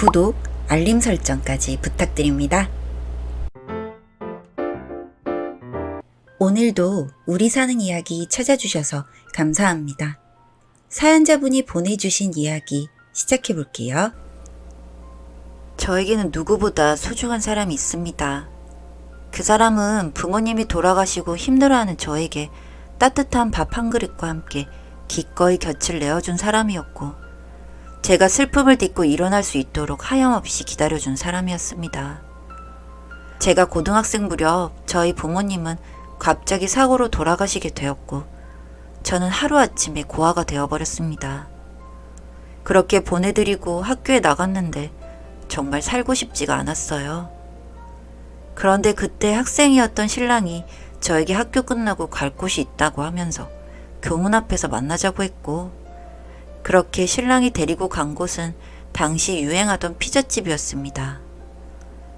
구독, 알림 설정까지 부탁드립니다. 오늘도 우리 사는 이야기 찾아주셔서 감사합니다. 사연자분이 보내주신 이야기 시작해볼게요. 저에게는 누구보다 소중한 사람이 있습니다. 그 사람은 부모님이 돌아가시고 힘들어하는 저에게 따뜻한 밥 한 그릇과 함께 기꺼이 곁을 내어준 사람이었고, 제가 슬픔을 딛고 일어날 수 있도록 하염없이 기다려준 사람이었습니다. 제가 고등학생 무렵 저희 부모님은 갑자기 사고로 돌아가시게 되었고, 저는 하루아침에 고아가 되어버렸습니다. 그렇게 보내드리고 학교에 나갔는데 정말 살고 싶지가 않았어요. 그런데 그때 학생이었던 신랑이 저에게 학교 끝나고 갈 곳이 있다고 하면서 교문 앞에서 만나자고 했고, 그렇게 신랑이 데리고 간 곳은 당시 유행하던 피자집이었습니다.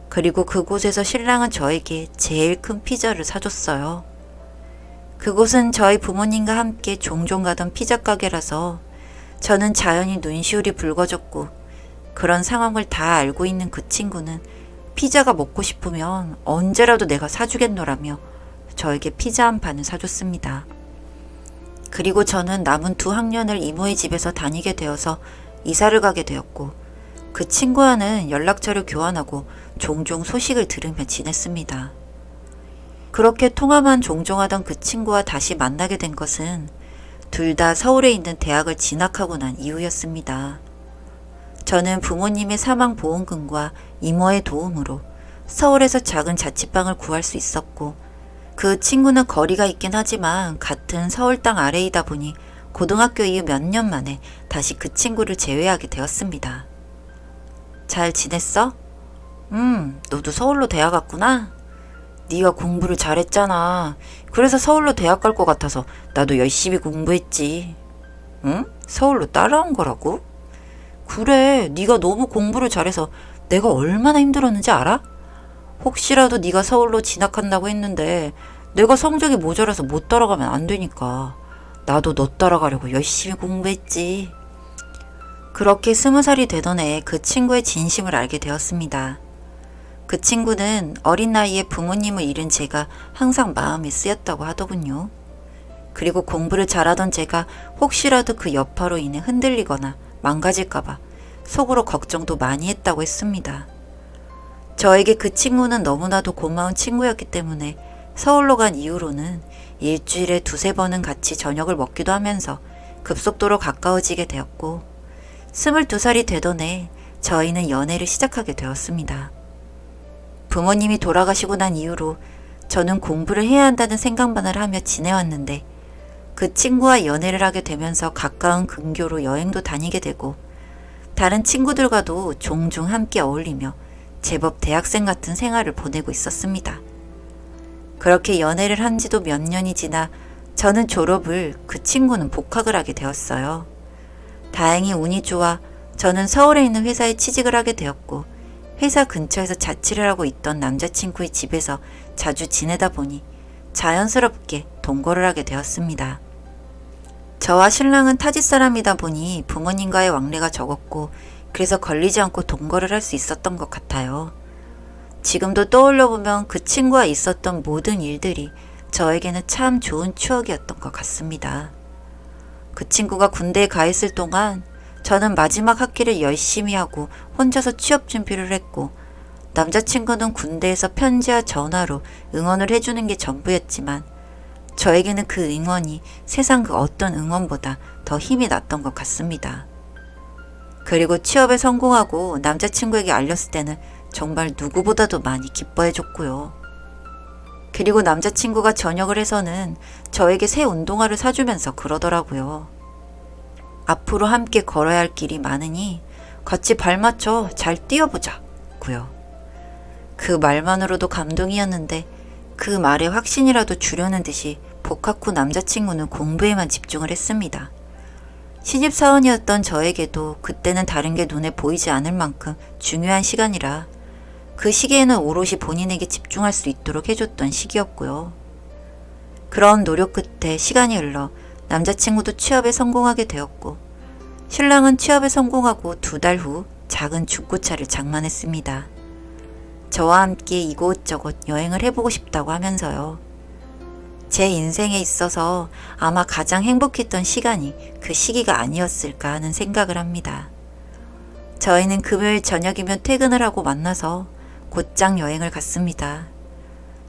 그리고 그곳에서 신랑은 저에게 제일 큰 피자를 사줬어요. 그곳은 저희 부모님과 함께 종종 가던 피자 가게라서 저는 자연히 눈시울이 붉어졌고, 그런 상황을 다 알고 있는 그 친구는 피자가 먹고 싶으면 언제라도 내가 사주겠노라며 저에게 피자 한 판을 사줬습니다. 그리고 저는 남은 2학년을 이모의 집에서 다니게 되어서 이사를 가게 되었고, 그 친구와는 연락처를 교환하고 종종 소식을 들으며 지냈습니다. 그렇게 통화만 종종 하던 그 친구와 다시 만나게 된 것은 둘 다 서울에 있는 대학을 진학하고 난 이후였습니다. 저는 부모님의 사망보험금과 이모의 도움으로 서울에서 작은 자취방을 구할 수 있었고, 그 친구는 거리가 있긴 하지만 같은 서울 땅 아래이다 보니 고등학교 이후 몇 년 만에 다시 그 친구를 제외하게 되었습니다. 잘 지냈어? 너도 서울로 대학 갔구나? 네가 공부를 잘했잖아. 그래서 서울로 대학 갈 것 같아서 나도 열심히 공부했지. 응? 서울로 따라온 거라고? 그래, 네가 너무 공부를 잘해서 내가 얼마나 힘들었는지 알아? 혹시라도 네가 서울로 진학한다고 했는데 내가 성적이 모자라서 못 따라가면 안 되니까 나도 너 따라가려고 열심히 공부했지. 그렇게 20살이 되던 해에 그 친구의 진심을 알게 되었습니다. 그 친구는 어린 나이에 부모님을 잃은 제가 항상 마음에 쓰였다고 하더군요. 그리고 공부를 잘하던 제가 혹시라도 그 여파로 인해 흔들리거나 망가질까봐 속으로 걱정도 많이 했다고 했습니다. 저에게 그 친구는 너무나도 고마운 친구였기 때문에 서울로 간 이후로는 일주일에 2-3번은 같이 저녁을 먹기도 하면서 급속도로 가까워지게 되었고, 22살이 되던 해 저희는 연애를 시작하게 되었습니다. 부모님이 돌아가시고 난 이후로 저는 공부를 해야 한다는 생각만을 하며 지내왔는데, 그 친구와 연애를 하게 되면서 가까운 근교로 여행도 다니게 되고, 다른 친구들과도 종종 함께 어울리며 제법 대학생 같은 생활을 보내고 있었습니다. 그렇게 연애를 한 지도 몇 년이 지나 저는 졸업을, 그 친구는 복학을 하게 되었어요. 다행히 운이 좋아 저는 서울에 있는 회사에 취직을 하게 되었고, 회사 근처에서 자취를 하고 있던 남자친구의 집에서 자주 지내다 보니 자연스럽게 동거를 하게 되었습니다. 저와 신랑은 타지 사람이다 보니 부모님과의 왕래가 적었고, 그래서 걸리지 않고 동거를 할 수 있었던 것 같아요. 지금도 떠올려보면 그 친구와 있었던 모든 일들이 저에게는 참 좋은 추억이었던 것 같습니다. 그 친구가 군대에 가 있을 동안 저는 마지막 학기를 열심히 하고 혼자서 취업 준비를 했고, 남자친구는 군대에서 편지와 전화로 응원을 해주는 게 전부였지만, 저에게는 그 응원이 세상 그 어떤 응원보다 더 힘이 났던 것 같습니다. 그리고 취업에 성공하고 남자친구에게 알렸을 때는 정말 누구보다도 많이 기뻐해줬고요. 그리고 남자친구가 저녁을 해서는 저에게 새 운동화를 사주면서 그러더라고요. 앞으로 함께 걸어야 할 길이 많으니 같이 발 맞춰 잘 뛰어보자고요. 그 말만으로도 감동이었는데, 그 말에 확신이라도 주려는 듯이 복학 후 남자친구는 공부에만 집중을 했습니다. 신입사원이었던 저에게도 그때는 다른 게 눈에 보이지 않을 만큼 중요한 시간이라 그 시기에는 오롯이 본인에게 집중할 수 있도록 해줬던 시기였고요. 그런 노력 끝에 시간이 흘러 남자친구도 취업에 성공하게 되었고, 신랑은 취업에 성공하고 2달 후 작은 중고차를 장만했습니다. 저와 함께 이곳저곳 여행을 해보고 싶다고 하면서요. 제 인생에 있어서 아마 가장 행복했던 시간이 그 시기가 아니었을까 하는 생각을 합니다. 저희는 금요일 저녁이면 퇴근을 하고 만나서 곧장 여행을 갔습니다.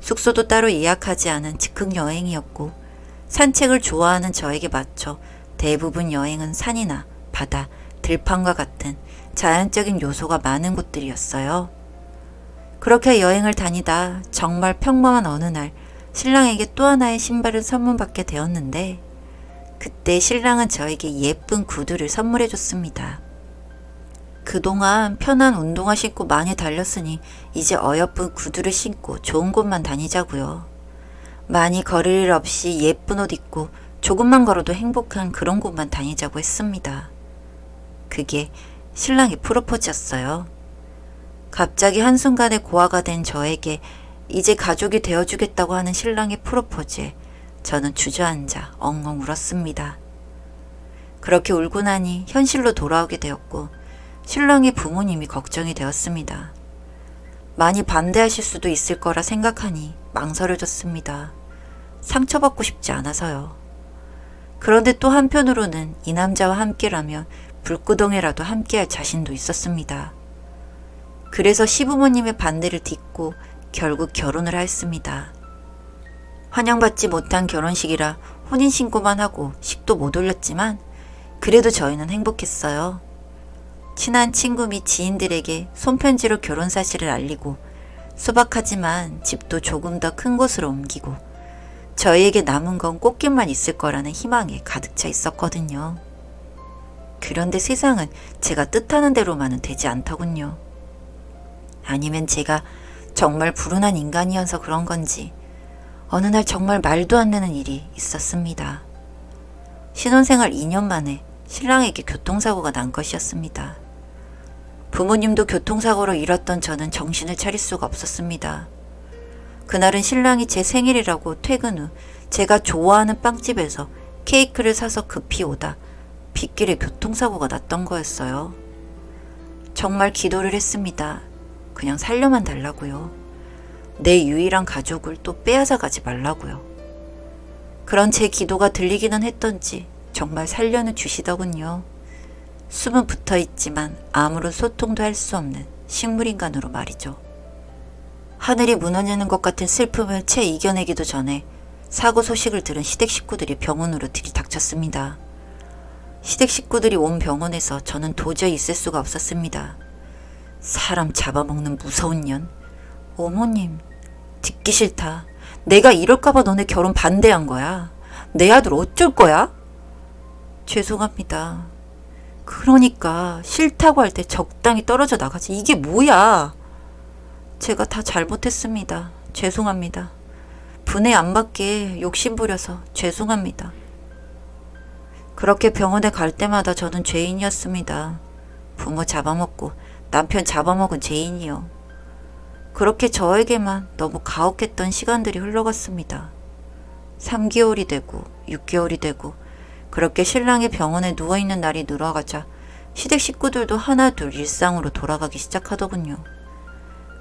숙소도 따로 예약하지 않은 즉흥 여행이었고 산책을 좋아하는 저에게 맞춰 대부분 여행은 산이나 바다, 들판과 같은 자연적인 요소가 많은 곳들이었어요. 그렇게 여행을 다니다 정말 평범한 어느 날 신랑에게 또 하나의 신발을 선물받게 되었는데 그때 신랑은 저에게 예쁜 구두를 선물해 줬습니다. 그동안 편한 운동화 신고 많이 달렸으니 이제 어여쁜 구두를 신고 좋은 곳만 다니자고요. 많이 걸을 일 없이 예쁜 옷 입고 조금만 걸어도 행복한 그런 곳만 다니자고 했습니다. 그게 신랑의 프로포즈였어요. 갑자기 한순간에 고아가 된 저에게 이제 가족이 되어주겠다고 하는 신랑의 프로포즈에 저는 주저앉아 엉엉 울었습니다. 그렇게 울고 나니 현실로 돌아오게 되었고 신랑의 부모님이 걱정이 되었습니다. 많이 반대하실 수도 있을 거라 생각하니 망설여졌습니다. 상처받고 싶지 않아서요. 그런데 또 한편으로는 이 남자와 함께라면 불구덩이라도 함께할 자신도 있었습니다. 그래서 시부모님의 반대를 딛고 결국 결혼을 하였습니다. 환영받지 못한 결혼식이라 혼인신고만 하고 식도 못 올렸지만 그래도 저희는 행복했어요. 친한 친구 및 지인들에게 손편지로 결혼 사실을 알리고 소박하지만 집도 조금 더 큰 곳으로 옮기고 저희에게 남은 건 꽃길만 있을 거라는 희망에 가득 차 있었거든요. 그런데 세상은 제가 뜻하는 대로만은 되지 않더군요. 아니면 제가 정말 불운한 인간이어서 그런 건지 어느 날 정말 말도 안 되는 일이 있었습니다. 신혼생활 2년 만에 신랑에게 교통사고가 난 것이었습니다. 부모님도 교통사고로 잃었던 저는 정신을 차릴 수가 없었습니다. 그날은 신랑이 제 생일이라고 퇴근 후 제가 좋아하는 빵집에서 케이크를 사서 급히 오다 빗길에 교통사고가 났던 거였어요. 정말 기도를 했습니다. 그냥 살려만 달라고요. 내 유일한 가족을 또 빼앗아 가지 말라고요. 그런 제 기도가 들리기는 했던지 정말 살려는 주시더군요. 숨은 붙어있지만 아무런 소통도 할 수 없는 식물인간으로 말이죠. 하늘이 무너지는 것 같은 슬픔을 채 이겨내기도 전에 사고 소식을 들은 시댁 식구들이 병원으로 들이닥쳤습니다. 시댁 식구들이 온 병원에서 저는 도저히 있을 수가 없었습니다. 사람 잡아먹는 무서운 년. 어머님, 듣기 싫다. 내가 이럴까봐 너네 결혼 반대한 거야. 내 아들 어쩔 거야? 죄송합니다. 그러니까 싫다고 할 때 적당히 떨어져 나가지. 이게 뭐야? 제가 다 잘못했습니다. 죄송합니다. 분에 안 받게 욕심부려서 죄송합니다. 그렇게 병원에 갈 때마다 저는 죄인이었습니다. 부모 잡아먹고 남편 잡아먹은 죄인이요. 그렇게 저에게만 너무 가혹했던 시간들이 흘러갔습니다. 3개월이 되고 6개월이 되고 그렇게 신랑이 병원에 누워있는 날이 늘어가자 시댁 식구들도 하나둘 일상으로 돌아가기 시작하더군요.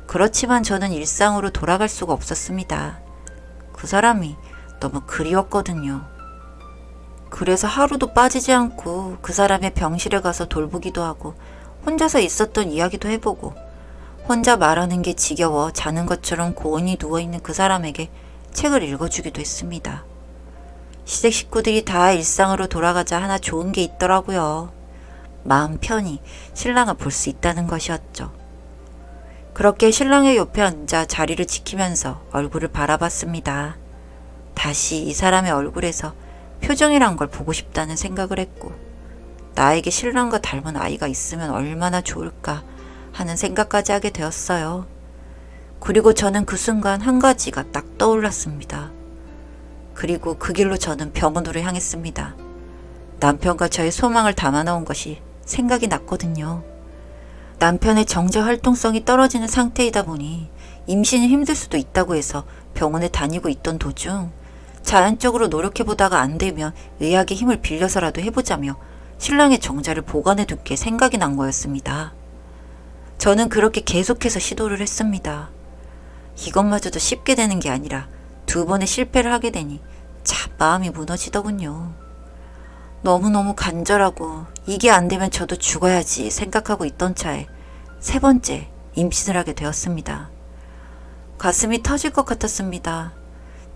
그렇지만 저는 일상으로 돌아갈 수가 없었습니다. 그 사람이 너무 그리웠거든요. 그래서 하루도 빠지지 않고 그 사람의 병실에 가서 돌보기도 하고 혼자서 있었던 이야기도 해보고 혼자 말하는 게 지겨워 자는 것처럼 고온히 누워있는 그 사람에게 책을 읽어주기도 했습니다. 시댁 식구들이 다 일상으로 돌아가자 하나 좋은 게 있더라고요. 마음 편히 신랑을 볼 수 있다는 것이었죠. 그렇게 신랑의 옆에 앉아 자리를 지키면서 얼굴을 바라봤습니다. 다시 이 사람의 얼굴에서 표정이란 걸 보고 싶다는 생각을 했고 나에게 신랑과 닮은 아이가 있으면 얼마나 좋을까 하는 생각까지 하게 되었어요. 그리고 저는 그 순간 한 가지가 딱 떠올랐습니다. 그리고 그 길로 저는 병원으로 향했습니다. 남편과 저의 소망을 담아놓은 것이 생각이 났거든요. 남편의 정제 활동성이 떨어지는 상태이다 보니 임신이 힘들 수도 있다고 해서 병원에 다니고 있던 도중 자연적으로 노력해보다가 안 되면 의학의 힘을 빌려서라도 해보자며 신랑의 정자를 보관해 둘게 생각이 난 거였습니다. 저는 그렇게 계속해서 시도를 했습니다. 이것마저도 쉽게 되는 게 아니라 2번의 실패를 하게 되니 참 마음이 무너지더군요. 너무너무 간절하고 이게 안 되면 저도 죽어야지 생각하고 있던 차에 3번째 임신을 하게 되었습니다. 가슴이 터질 것 같았습니다.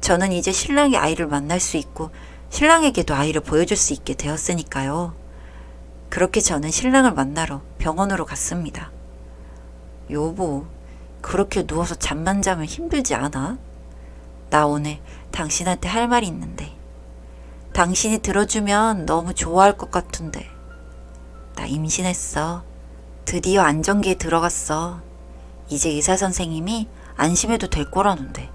저는 이제 신랑이 아이를 만날 수 있고 신랑에게도 아이를 보여줄 수 있게 되었으니까요. 그렇게 저는 신랑을 만나러 병원으로 갔습니다. 여보, 그렇게 누워서 잠만 자면 힘들지 않아? 나 오늘 당신한테 할 말이 있는데. 당신이 들어주면 너무 좋아할 것 같은데. 나 임신했어. 드디어 안정기에 들어갔어. 이제 의사 선생님이 안심해도 될 거라는데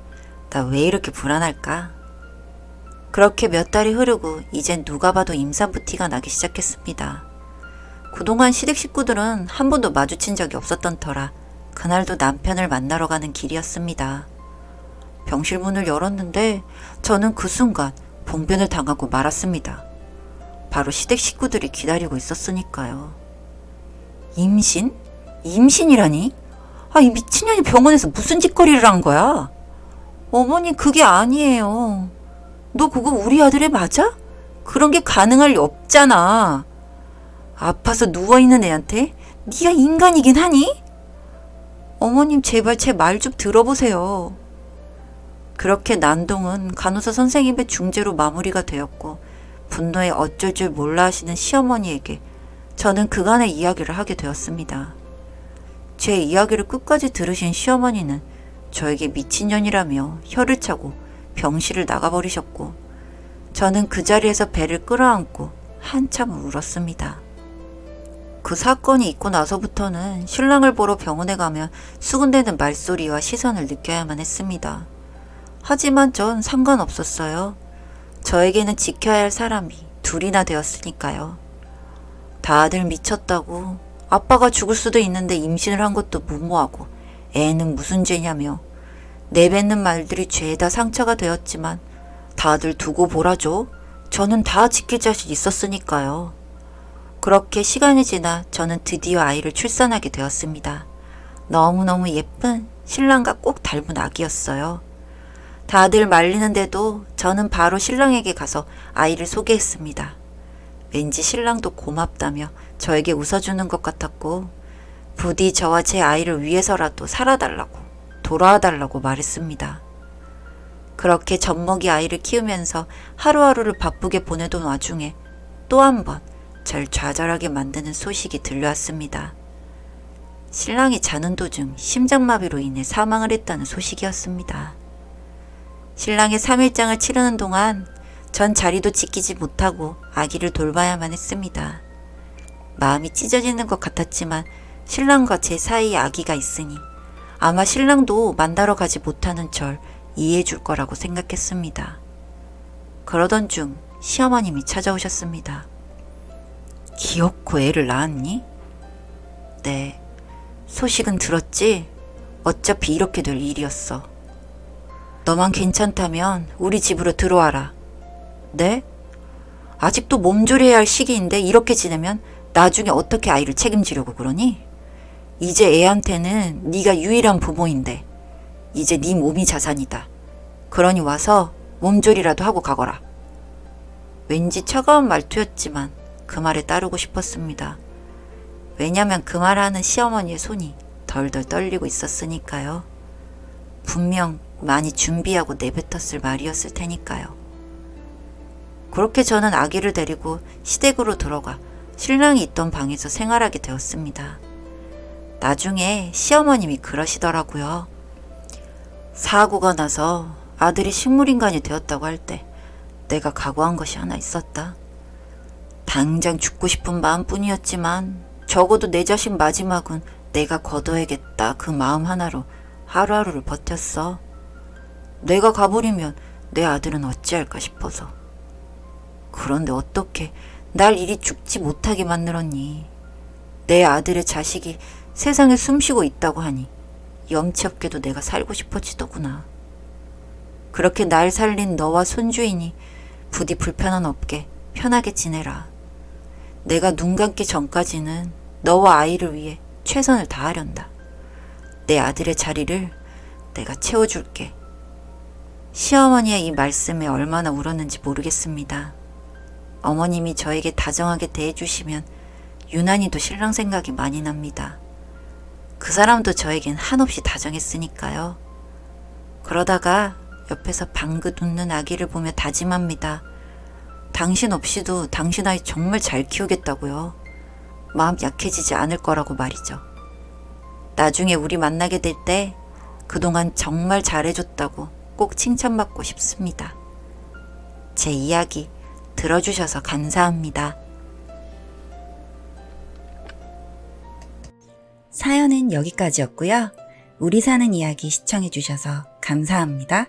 나 왜 이렇게 불안할까? 그렇게 몇 달이 흐르고 이젠 누가 봐도 임산부 티가 나기 시작했습니다. 그동안 시댁 식구들은 한 번도 마주친 적이 없었던 터라 그날도 남편을 만나러 가는 길이었습니다. 병실 문을 열었는데 저는 그 순간 봉변을 당하고 말았습니다. 바로 시댁 식구들이 기다리고 있었으니까요. 임신? 임신이라니? 이 미친년이 병원에서 무슨 짓거리를 한 거야? 어머니, 그게 아니에요. 너 그거 우리 아들애 맞아? 그런 게 가능할 리 없잖아. 아파서 누워있는 애한테 네가 인간이긴 하니? 어머님, 제발 제 말 좀 들어보세요. 그렇게 난동은 간호사 선생님의 중재로 마무리가 되었고 분노에 어쩔 줄 몰라 하시는 시어머니에게 저는 그간의 이야기를 하게 되었습니다. 제 이야기를 끝까지 들으신 시어머니는 저에게 미친년이라며 혀를 차고 병실을 나가버리셨고 저는 그 자리에서 배를 끌어안고 한참을 울었습니다. 그 사건이 있고 나서부터는 신랑을 보러 병원에 가면 수군대는 말소리와 시선을 느껴야만 했습니다. 하지만 전 상관없었어요. 저에게는 지켜야 할 사람이 둘이나 되었으니까요. 다들 미쳤다고, 아빠가 죽을 수도 있는데 임신을 한 것도 무모하고 애는 무슨 죄냐며 내뱉는 말들이 죄다 상처가 되었지만 다들 두고 보라죠. 저는 다 지킬 자신 있었으니까요. 그렇게 시간이 지나 저는 드디어 아이를 출산하게 되었습니다. 너무너무 예쁜 신랑과 꼭 닮은 아기였어요. 다들 말리는데도 저는 바로 신랑에게 가서 아이를 소개했습니다. 왠지 신랑도 고맙다며 저에게 웃어주는 것 같았고 부디 저와 제 아이를 위해서라도 살아달라고 돌아와달라고 말했습니다. 그렇게 젖먹이 아이를 키우면서 하루하루를 바쁘게 보내던 와중에 또 한 번 절 좌절하게 만드는 소식이 들려왔습니다. 신랑이 자는 도중 심장마비로 인해 사망을 했다는 소식이었습니다. 신랑의 3일장을 치르는 동안 전 자리도 지키지 못하고 아기를 돌봐야만 했습니다. 마음이 찢어지는 것 같았지만 신랑과 제 사이에 아기가 있으니 아마 신랑도 만나러 가지 못하는 절 이해해 줄 거라고 생각했습니다. 그러던 중 시어머님이 찾아오셨습니다. 기어코 애를 낳았니? 네. 소식은 들었지? 어차피 이렇게 될 일이었어. 너만 괜찮다면 우리 집으로 들어와라. 네? 아직도 몸조리해야 할 시기인데 이렇게 지내면 나중에 어떻게 아이를 책임지려고 그러니? 이제 애한테는 네가 유일한 부모인데 이제 네 몸이 자산이다. 그러니 와서 몸조리라도 하고 가거라. 왠지 차가운 말투였지만 그 말에 따르고 싶었습니다. 왜냐면 그 말하는 시어머니의 손이 덜덜 떨리고 있었으니까요. 분명 많이 준비하고 내뱉었을 말이었을 테니까요. 그렇게 저는 아기를 데리고 시댁으로 들어가 신랑이 있던 방에서 생활하게 되었습니다. 나중에 시어머님이 그러시더라고요. 사고가 나서 아들이 식물인간이 되었다고 할 때 내가 각오한 것이 하나 있었다. 당장 죽고 싶은 마음뿐이었지만 적어도 내 자식 마지막은 내가 거둬야겠다 그 마음 하나로 하루하루를 버텼어. 내가 가버리면 내 아들은 어찌할까 싶어서. 그런데 어떻게 날 이리 죽지 못하게 만들었니? 내 아들의 자식이 세상에 숨쉬고 있다고 하니 염치 없게도 내가 살고 싶어지더구나. 그렇게 날 살린 너와 손주이니 부디 불편한 없게 편하게 지내라. 내가 눈 감기 전까지는 너와 아이를 위해 최선을 다하련다. 내 아들의 자리를 내가 채워줄게. 시어머니의 이 말씀에 얼마나 울었는지 모르겠습니다. 어머님이 저에게 다정하게 대해주시면 유난히도 신랑 생각이 많이 납니다. 그 사람도 저에겐 한없이 다정했으니까요. 그러다가 옆에서 방긋 웃는 아기를 보며 다짐합니다. 당신 없이도 당신 아이 정말 잘 키우겠다고요. 마음 약해지지 않을 거라고 말이죠. 나중에 우리 만나게 될 때 그동안 정말 잘해줬다고 꼭 칭찬받고 싶습니다. 제 이야기 들어주셔서 감사합니다. 사연은 여기까지였고요. 우리 사는 이야기 시청해주셔서 감사합니다.